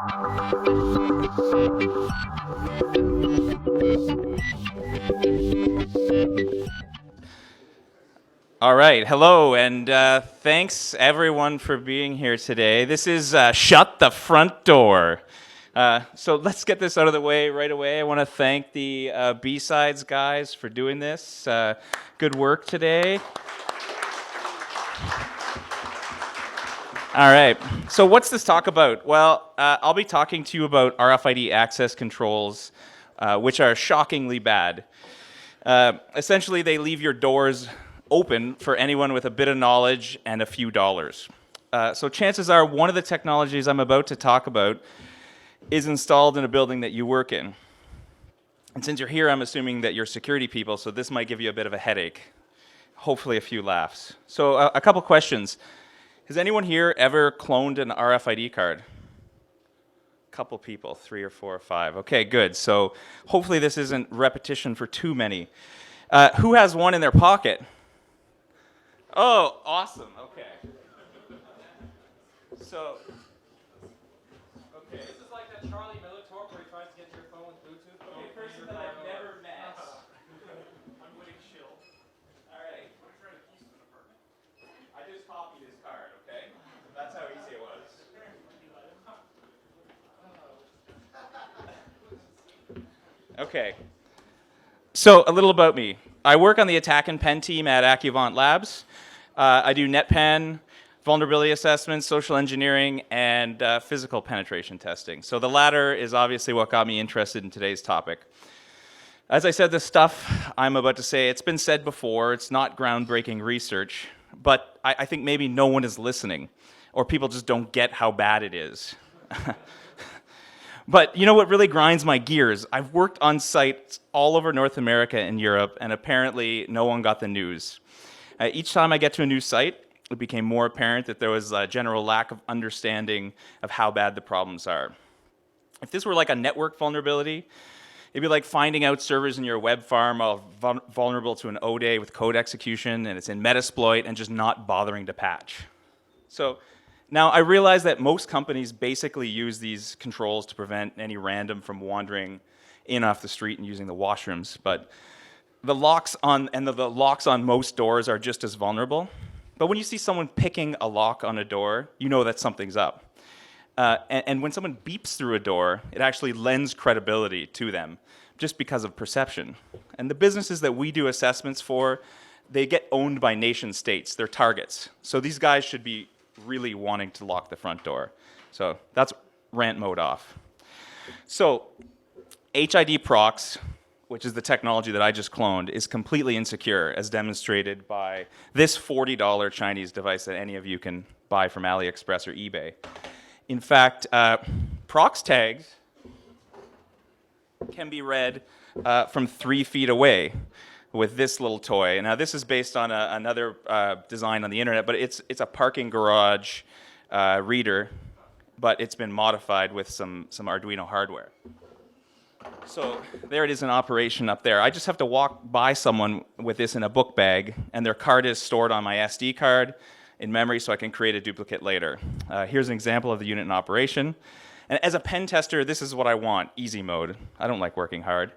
All right, hello, and thanks everyone for being here today. This is Shut the Front Door. So let's get this out of the way right away. I want to thank the B-Sides guys for doing this. Good work today. All right, so what's this talk about? Well, I'll be talking to you about RFID access controls, which are shockingly bad. Essentially, they leave your doors open for anyone with a bit of knowledge and a few dollars. So chances are one of the technologies I'm about to talk about is installed in a building that you work in. And since you're here, I'm assuming that you're security people, so this might give you a bit of a headache. Hopefully a few laughs. So a couple questions. Has anyone here ever cloned an RFID card? Couple people, 3 or 4 or 5. Okay, good. So hopefully this isn't repetition for too many. Who has one in their pocket? Oh, awesome. Okay. So, okay, this is like that Charlie Miller talk where he tries to get to your phone with Bluetooth. Okay, person that I've never met. I'm winning chill. All right. I just copied his card, okay? That's how easy it was. Okay. So, a little about me. I work on the attack and pen team at AccuVant Labs. I do NetPen, vulnerability assessments, social engineering, and physical penetration testing. So the latter is obviously what got me interested in today's topic. As I said, the stuff I'm about to say, it's been said before, it's not groundbreaking research, but I think maybe no one is listening, or people just don't get how bad it is. But you know what really grinds my gears? I've worked on sites all over North America and Europe, and apparently no one got the news. Each time I get to a new site, it became more apparent that there was a general lack of understanding of how bad the problems are. If this were like a network vulnerability, it'd be like finding out servers in your web farm are vulnerable to an O-Day with code execution, and it's in Metasploit, and just not bothering to patch. So now I realize that most companies basically use these controls to prevent any random from wandering in off the street and using the washrooms, but the locks on most doors are just as vulnerable. But when you see someone picking a lock on a door, you know that something's up. And when someone beeps through a door, it actually lends credibility to them just because of perception. And the businesses that we do assessments for, they get owned by nation states. They're targets. So these guys should be really wanting to lock the front door. So that's rant mode off. So HID procs, which is the technology that I just cloned, is completely insecure, as demonstrated by this $40 Chinese device that any of you can buy from AliExpress or eBay. In fact, procs tags can be read from 3 feet away with this little toy. Now, this is based on another design on the internet, but it's a parking garage reader, but it's been modified with some Arduino hardware. So there it is in operation up there. I just have to walk by someone with this in a book bag, and their card is stored on my SD card in memory so I can create a duplicate later. Here's an example of the unit in operation. And as a pen tester, this is what I want, easy mode. I don't like working hard.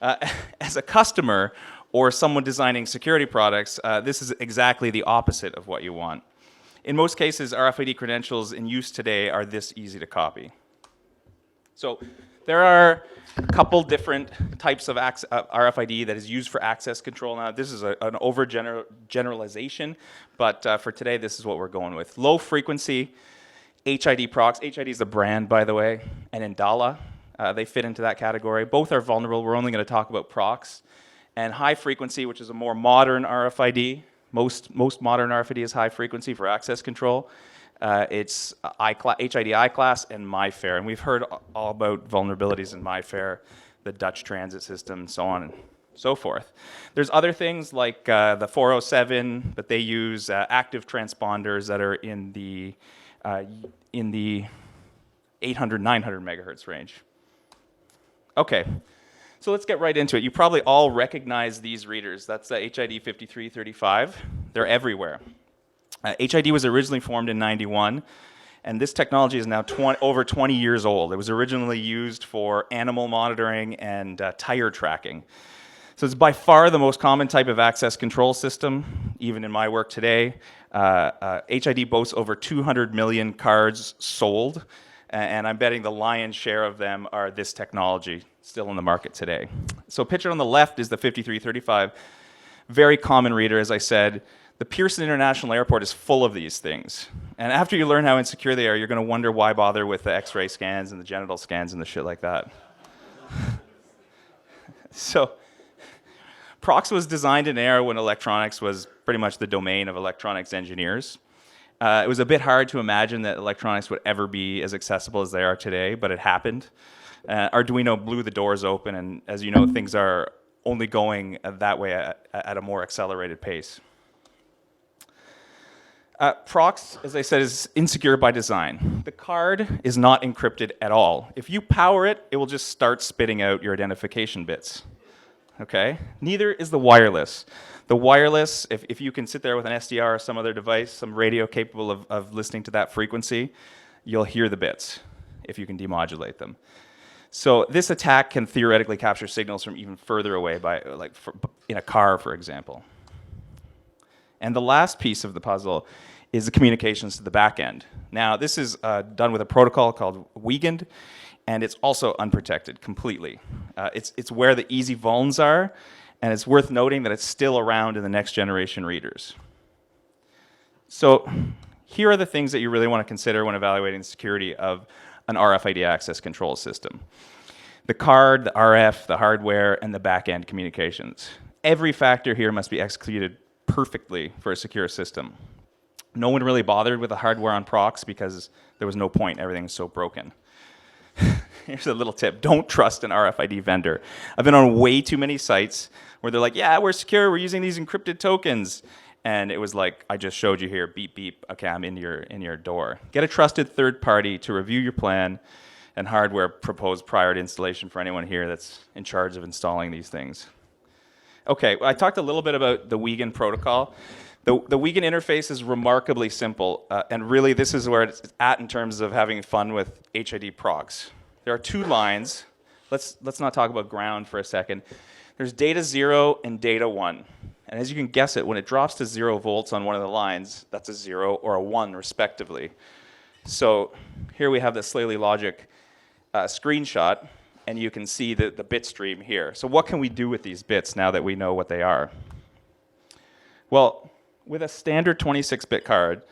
As a customer or someone designing security products, this is exactly the opposite of what you want. In most cases, RFID credentials in use today are this easy to copy. So there are a couple different types of RFID that is used for access control. Now, this is an overgeneralization, but for today, this is what we're going with. Low frequency HID procs. HID is the brand, by the way, and Indala, they fit into that category. Both are vulnerable. We're only going to talk about procs. And high frequency, which is a more modern RFID. Most modern RFID is high frequency for access control. It's HID I-class and MyFair. And we've heard all about vulnerabilities in MyFair, the Dutch transit system, and so on and so forth. There's other things like the 407, but they use active transponders that are in the 800, 900 megahertz range. Okay, so let's get right into it. You probably all recognize these readers. That's the HID 5335. They're everywhere. HID was originally formed in '91, And this technology is now over 20 years old. It was originally used for animal monitoring and tire tracking. So it's by far the most common type of access control system, even in my work today. HID boasts over 200 million cards sold, and I'm betting the lion's share of them are this technology, still in the market today. So pictured on the left is the 5335, very common reader, as I said. The Pearson International Airport is full of these things. And after you learn how insecure they are, you're going to wonder why bother with the X-ray scans and the genital scans and the shit like that. So Prox was designed in an era when electronics was pretty much the domain of electronics engineers. It was a bit hard to imagine that electronics would ever be as accessible as they are today, but it happened. Arduino blew the doors open, and as you know, things are only going that way at a more accelerated pace. Prox, as I said, is insecure by design. The card is not encrypted at all. If you power it, it will just start spitting out your identification bits. Okay? Neither is the wireless. The wireless, if you can sit there with an SDR or some other device, some radio capable of listening to that frequency, you'll hear the bits if you can demodulate them. So this attack can theoretically capture signals from even further away, in a car, for example. And the last piece of the puzzle is the communications to the back end. Now, this is done with a protocol called Weekend, and it's also unprotected completely. It's where the easy vulns are, and it's worth noting that it's still around in the next generation readers. So here are the things that you really want to consider when evaluating the security of an RFID access control system. The card, the RF, the hardware, and the back-end communications. Every factor here must be executed perfectly for a secure system. No one really bothered with the hardware on Prox because there was no point, everything was so broken. Here's a little tip, don't trust an RFID vendor. I've been on way too many sites where they're like, yeah, we're secure, we're using these encrypted tokens. And it was like, I just showed you here, beep, beep, okay, I'm in your door. Get a trusted third party to review your plan and hardware proposed prior to installation for anyone here that's in charge of installing these things. Okay, I talked a little bit about the Weekend protocol. The Weekend interface is remarkably simple, and really this is where it's at in terms of having fun with HID Prox. There are two lines. Let's not talk about ground for a second. There's data 0 and data 1. And as you can guess it, when it drops to 0 volts on one of the lines, that's a 0 or a 1 respectively. So here we have the Slaley Logic screenshot, and you can see the bit stream here. So what can we do with these bits now that we know what they are? Well, with a standard 26-bit card,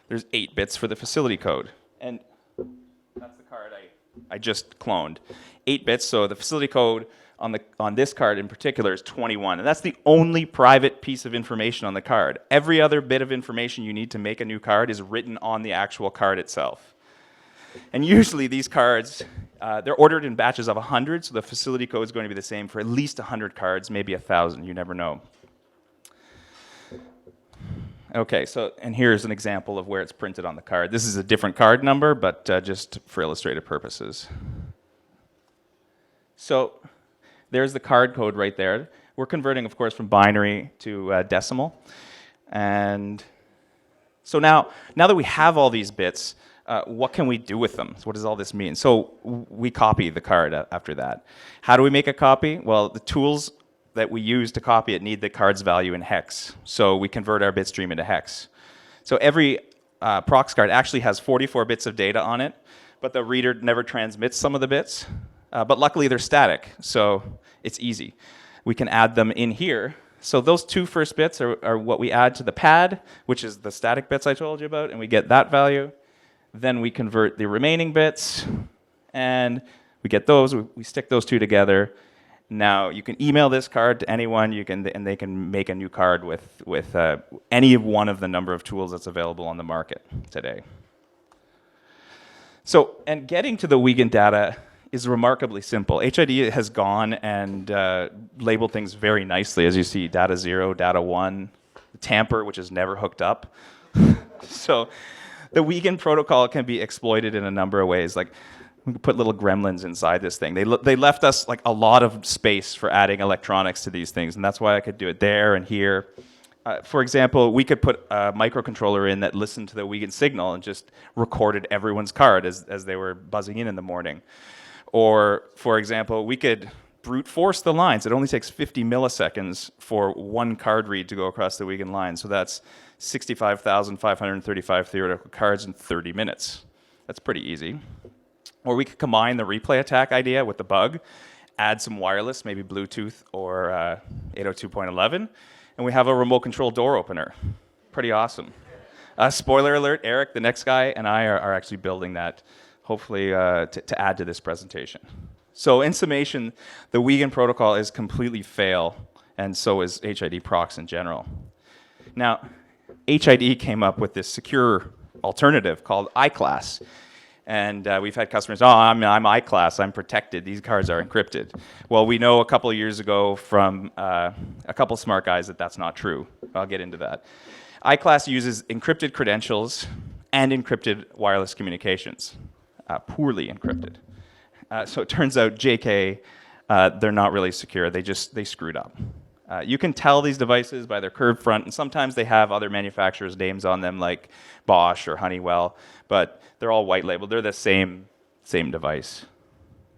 there's 8 bits for the facility code. And that's the card I just cloned. 8 bits, so the facility code on this card in particular is 21. And that's the only private piece of information on the card. Every other bit of information you need to make a new card is written on the actual card itself. And usually these cards, they're ordered in batches of 100, so the facility code is going to be the same for at least 100 cards, maybe 1,000, you never know. Okay, so, and here's an example of where it's printed on the card. This is a different card number, but just for illustrative purposes. So there's the card code right there. We're converting, of course, from binary to decimal. And so now that we have all these bits, what can we do with them? So what does all this mean? So we copy the card after that. How do we make a copy? Well, the tools that we use to copy it need the card's value in hex. So we convert our bit stream into hex. So every Prox card actually has 44 bits of data on it, but the reader never transmits some of the bits. But luckily they're static, so it's easy. We can add them in here. So those two first bits are what we add to the pad, which is the static bits I told you about, and we get that value. Then we convert the remaining bits, and we get those. We stick those two together. Now you can email this card to anyone, and they can make a new card with any one of the number of tools that's available on the market today. So, and getting to the Weekend data is remarkably simple. HID has gone and labeled things very nicely, as you see, data 0, data 1, tamper, which is never hooked up. So the Weekend protocol can be exploited in a number of ways. Like, we can put little gremlins inside this thing. They left us like a lot of space for adding electronics to these things, and that's why I could do it there and here. For example, we could put a microcontroller in that listened to the Wiegand signal and just recorded everyone's card as they were buzzing in the morning. Or, for example, we could brute force the lines. It only takes 50 milliseconds for one card read to go across the Wiegand line. So that's 65,535 theoretical cards in 30 minutes. That's pretty easy. Or we could combine the replay attack idea with the bug, add some wireless, maybe Bluetooth or 802.11, and we have a remote control door opener. Pretty awesome. Spoiler alert, Eric, the next guy, and I are actually building that, hopefully to add to this presentation. So in summation, the Wiegand protocol is completely fail, and so is HID procs in general. Now, HID came up with this secure alternative called iClass. And we've had customers, I'm iClass, I'm protected, these cards are encrypted. Well, we know a couple of years ago from a couple smart guys that that's not true. I'll get into that. iClass uses encrypted credentials and encrypted wireless communications, poorly encrypted. So it turns out JK, they're not really secure, they screwed up. You can tell these devices by their curved front, and sometimes they have other manufacturers' names on them, like Bosch or Honeywell, but they're all white labeled. They're the same device.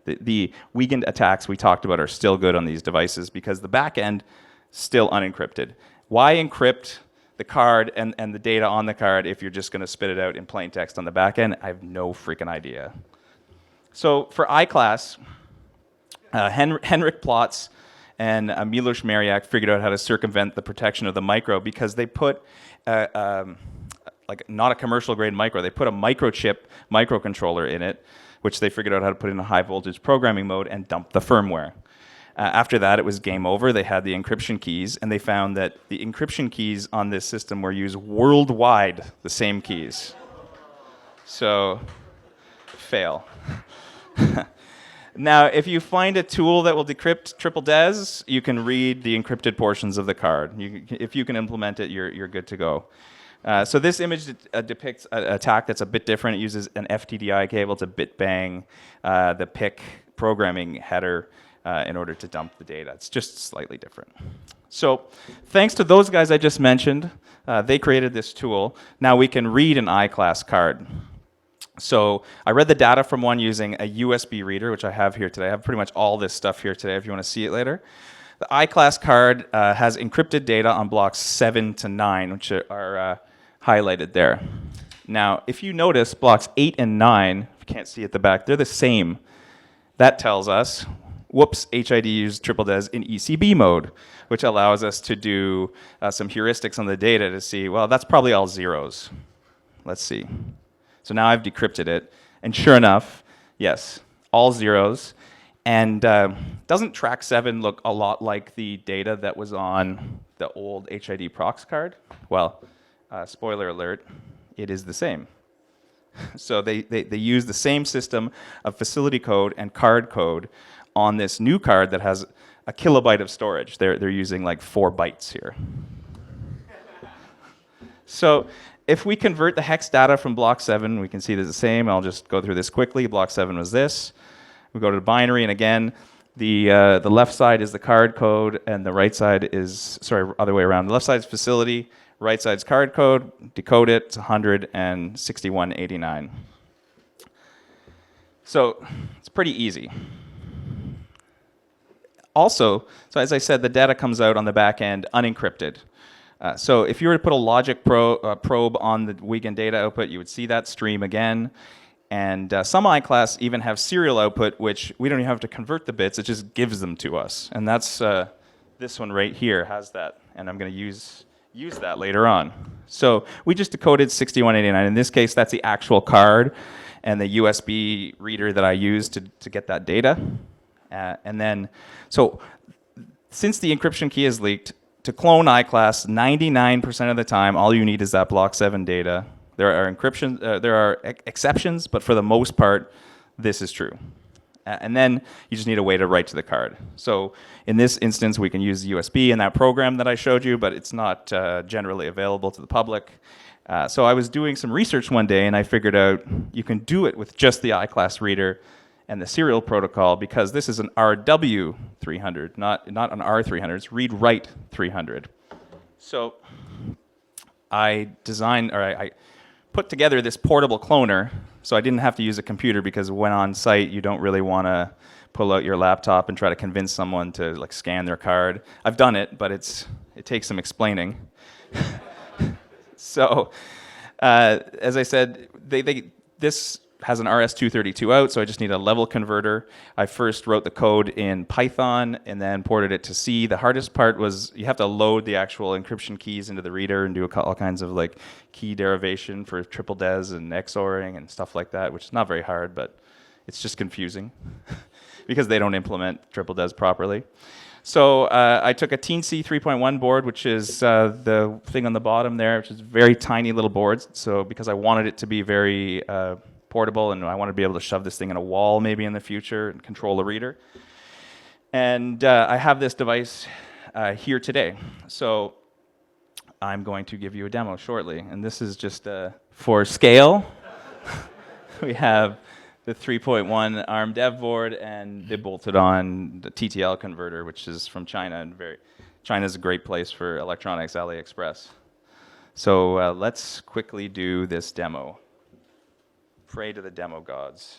The Wiegand attacks we talked about are still good on these devices because the back end still unencrypted. Why encrypt the card and the data on the card if you're just going to spit it out in plain text on the back end? I have no freaking idea. So for iClass, Henrik Plotz and Milos Mariak figured out how to circumvent the protection of the micro because they put, like not a commercial grade micro, they put a microchip microcontroller in it, which they figured out how to put in a high voltage programming mode and dump the firmware. After that, it was game over. They had the encryption keys, and they found that the encryption keys on this system were used worldwide, the same keys. So, fail. Now, if you find a tool that will decrypt triple DES, you can read the encrypted portions of the card. If you can implement it, you're good to go. So this image depicts an attack that's a bit different. It uses an FTDI cable to bit bang the PIC programming header in order to dump the data. It's just slightly different. So thanks to those guys I just mentioned, they created this tool. Now we can read an iClass card. So I read the data from one using a USB reader, which I have here today. I have pretty much all this stuff here today if you want to see it later. The iClass card has encrypted data on blocks 7 to 9, which are highlighted there. Now, if you notice, blocks 8 and 9, if you can't see at the back, they're the same. That tells us, whoops, HID used triple DES in ECB mode, which allows us to do some heuristics on the data to see, well, that's probably all zeros. Let's see. So now I've decrypted it, and sure enough, yes, all zeros. And doesn't track 7 look a lot like the data that was on the old HID procs card? Well, spoiler alert, it is the same. So they use the same system of facility code and card code on this new card that has a kilobyte of storage. They're using like 4 bytes here. So if we convert the hex data from block 7, we can see it's the same. I'll just go through this quickly. Block 7 was this. We go to the binary, and again, the left side is the card code, and the right side is, sorry, other way around. The left side is facility, right side's card code, decode it, it's 161.89. So it's pretty easy. Also, so as I said, the data comes out on the back end unencrypted. So if you were to put a logic probe on the Wiegand data output, you would see that stream again. And some iClass even have serial output, which we don't even have to convert the bits, it just gives them to us. And that's, this one right here has that, and I'm going to use that later on. So we just decoded 6189. In this case, that's the actual card and the USB reader that I used to get that data. And then, so since the encryption key is leaked, to clone iClass, 99% of the time, all you need is that block 7 data. There are exceptions, but for the most part, this is true. And then you just need a way to write to the card. So in this instance, we can use USB in that program that I showed you, but it's not generally available to the public. So I was doing some research one day, and I figured out you can do it with just the iClass reader and the serial protocol, because this is an RW300, not an R300. It's read-write 300. So I put together this portable cloner, so I didn't have to use a computer, because when on site, you don't really want to pull out your laptop and try to convince someone to like scan their card. I've done it, but it takes some explaining. So, as I said, this has an RS-232 out, so I just need a level converter. I first wrote the code in Python and then ported it to C. The hardest part was you have to load the actual encryption keys into the reader and do all kinds of like key derivation for triple des and XORing and stuff like that, which is not very hard, but it's just confusing because they don't implement triple des properly. So I took a Teensy 3.1 board, which is the thing on the bottom there, which is very tiny little boards. So because I wanted it to be very portable, and I want to be able to shove this thing in a wall maybe in the future and control the reader. And I have this device here today. So I'm going to give you a demo shortly. And this is just for scale. We have the 3.1 ARM dev board and the bolted on the TTL converter, which is from China. And China's a great place for electronics, AliExpress. So let's quickly do this demo. Pray to the demo gods.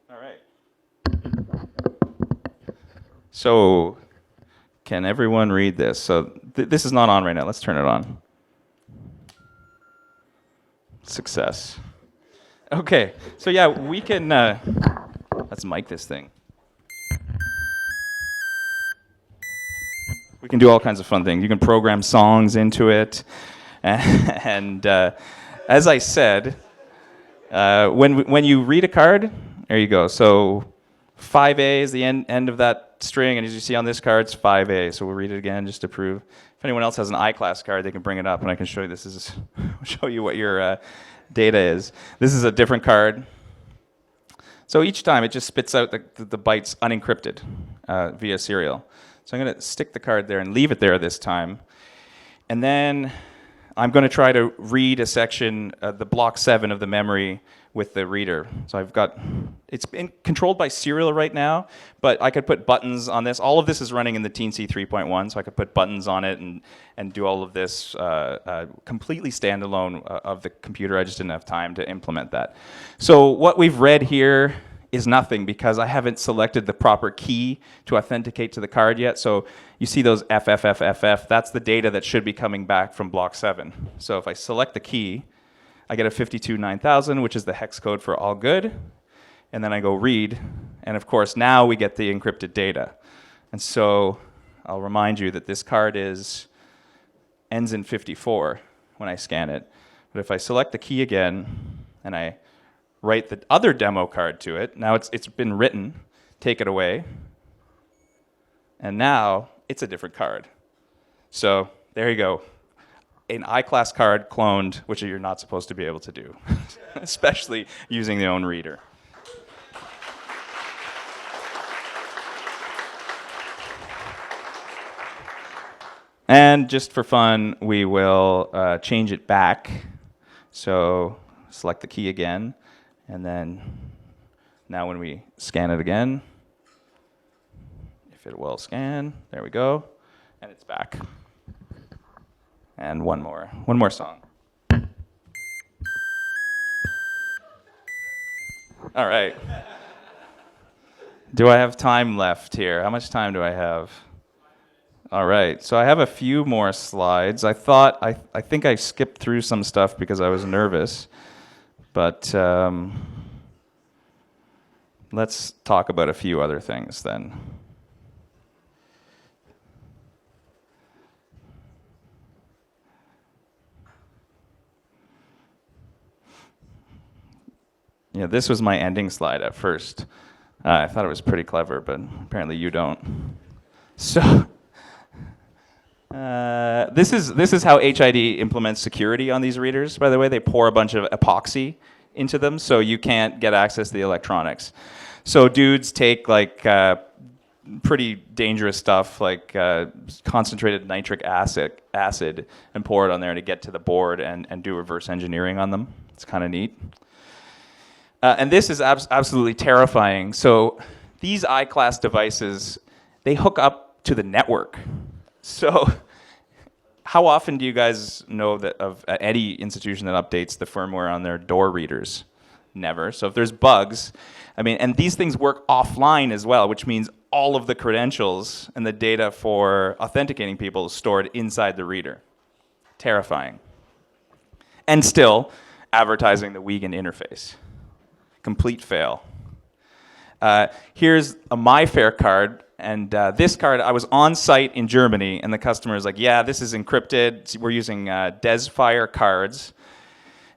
All right. So, can everyone read this? So, this is not on right now. Let's turn it on. Success. Okay, so yeah, we can, let's mic this thing. We can do all kinds of fun things. You can program songs into it. And as I said, when you read a card, there you go. So 5A is the end of that string, and as you see on this card, it's 5A. So we'll read it again just to prove. If anyone else has an I-class card, they can bring it up, and I can show you this. Show you what your data is. This is a different card. So each time it just spits out the bytes unencrypted via serial. So I'm going to stick the card there and leave it there this time. And then I'm going to try to read a section, the block 7 of the memory with the reader. So it's been controlled by serial right now, but I could put buttons on this. All of this is running in the Teensy 3.1, so I could put buttons on it and do all of this completely standalone of the computer. I just didn't have time to implement that. So what we've read here is nothing because I haven't selected the proper key to authenticate to the card yet. So you see those FFFFF, that's the data that should be coming back from block 7. So if I select the key, I get a 529000, which is the hex code for all good. And then I go read. And of course, now we get the encrypted data. And so I'll remind you that this card ends in 54 when I scan it. But if I select the key again and I write the other demo card to it, now it's been written, take it away. And now it's a different card. So there you go. An I-class card cloned, which you're not supposed to be able to do, especially using the own reader. And just for fun, we will change it back. So select the key again, and then now when we scan it again, if it will scan, there we go, and it's back. And one more song. All right. Do I have time left here? How much time do I have? All right. So I have a few more slides. I think I skipped through some stuff because I was nervous, but let's talk about a few other things then. Yeah, this was my ending slide at first. I thought it was pretty clever, but apparently you don't. So this is how HID implements security on these readers. By the way, they pour a bunch of epoxy into them, so you can't get access to the electronics. So dudes take like pretty dangerous stuff like concentrated nitric acid and pour it on there to get to the board and do reverse engineering on them. It's kind of neat. And this is absolutely terrifying. So these I-class devices, they hook up to the network. So how often do you guys know that of any institution that updates the firmware on their door readers? Never. So if there's bugs, I mean, and these things work offline as well, which means all of the credentials and the data for authenticating people is stored inside the reader. Terrifying. And still, advertising the Wiegand interface. Complete fail. Here's a MyFair card, and this card, I was on site in Germany, and the customer is like, yeah, this is encrypted. We're using Desfire cards.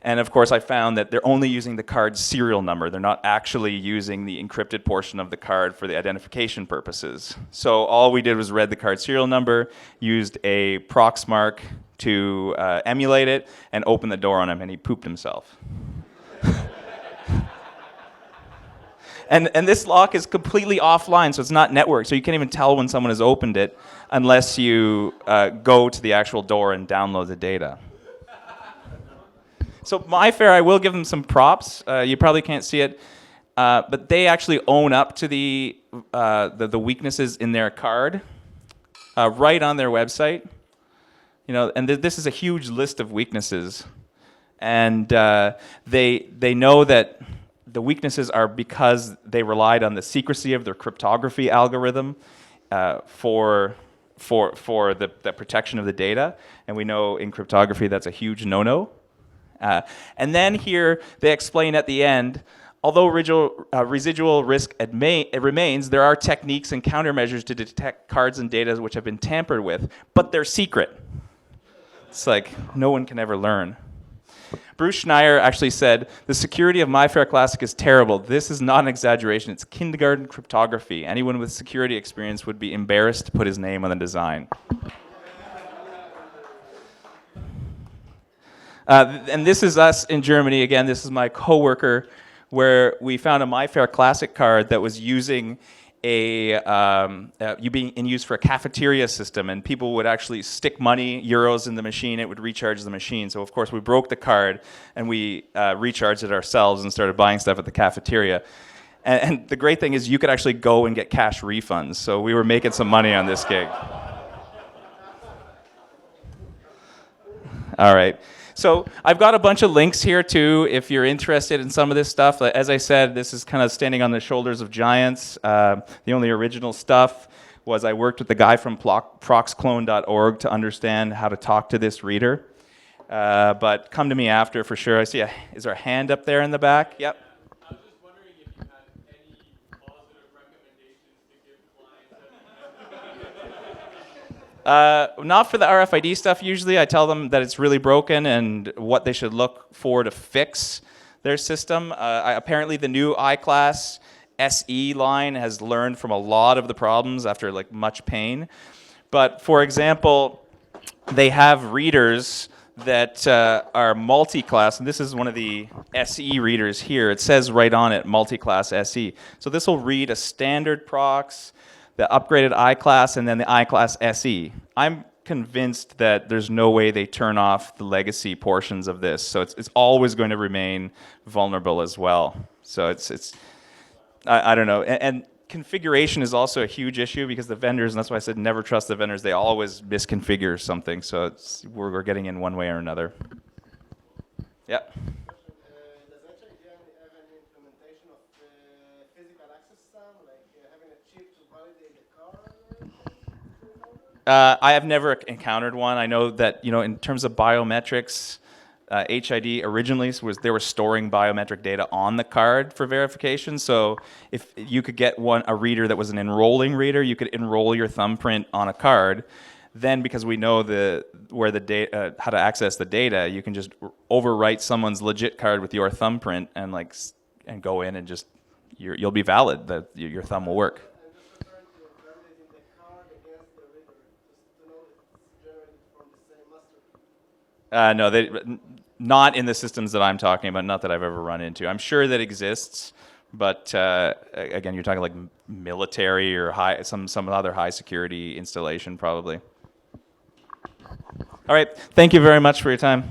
And of course, I found that they're only using the card's serial number. They're not actually using the encrypted portion of the card for the identification purposes. So all we did was read the card serial number, used a Proxmark to emulate it, and open the door on him, and he pooped himself. And this lock is completely offline, so it's not networked. So you can't even tell when someone has opened it unless you go to the actual door and download the data. So MyFair, I will give them some props. You probably can't see it, but they actually own up to the weaknesses in their card right on their website. You know, and this is a huge list of weaknesses, and they know that the weaknesses are because they relied on the secrecy of their cryptography algorithm for the protection of the data, and we know in cryptography that's a huge no-no. And then here they explain at the end, although residual risk remains, there are techniques and countermeasures to detect cards and data which have been tampered with, but they're secret. It's like no one can ever learn. Bruce Schneier actually said, the security of MyFair Classic is terrible. This is not an exaggeration. It's kindergarten cryptography. Anyone with security experience would be embarrassed to put his name on the design. And this is us in Germany. Again, this is my coworker, where we found a MyFair Classic card that was using being in use for a cafeteria system, and people would actually stick money, euros, in the machine. It would recharge the machine. So of course we broke the card and we recharged it ourselves and started buying stuff at the cafeteria. And the great thing is you could actually go and get cash refunds. So we were making some money on this gig. All right. So I've got a bunch of links here too if you're interested in some of this stuff. As I said, this is kind of standing on the shoulders of giants. The only original stuff was I worked with the guy from proxclone.org to understand how to talk to this reader. But come to me after for sure. I see is there a hand up there in the back? Yep. I was just wondering if you had any positive recommendations to give clients. Not for the RFID stuff usually. I tell them that it's really broken and what they should look for to fix their system. Apparently the new I-Class SE line has learned from a lot of the problems after like much pain. But for example, they have readers that are multi-class, and this is one of the SE readers here. It says right on it, multi-class SE. So this will read a standard prox, the upgraded I-Class, and then the I-Class SE. I'm convinced that there's no way they turn off the legacy portions of this, so it's always going to remain vulnerable as well. So I don't know. And configuration is also a huge issue because the vendors, and that's why I said never trust the vendors, they always misconfigure something, so we're getting in one way or another. Yeah. Does HID have any implementation of physical access SAM, like having a chip to validate the card? I have never encountered one. I know that, in terms of biometrics, HID originally they were storing biometric data on the card for verification. So if you could get a reader that was an enrolling reader, you could enroll your thumbprint on a card. Then, because we know how to access the data, you can just overwrite someone's legit card with your thumbprint and go in and just you'll be valid. That your thumb will work. I'm just referring to validating the card against the reader, just to know it's generated from the same master. No, not in the systems that I'm talking about, not that I've ever run into. I'm sure that exists, But again, you're talking like military or some other high security installation probably. All right. Thank you very much for your time.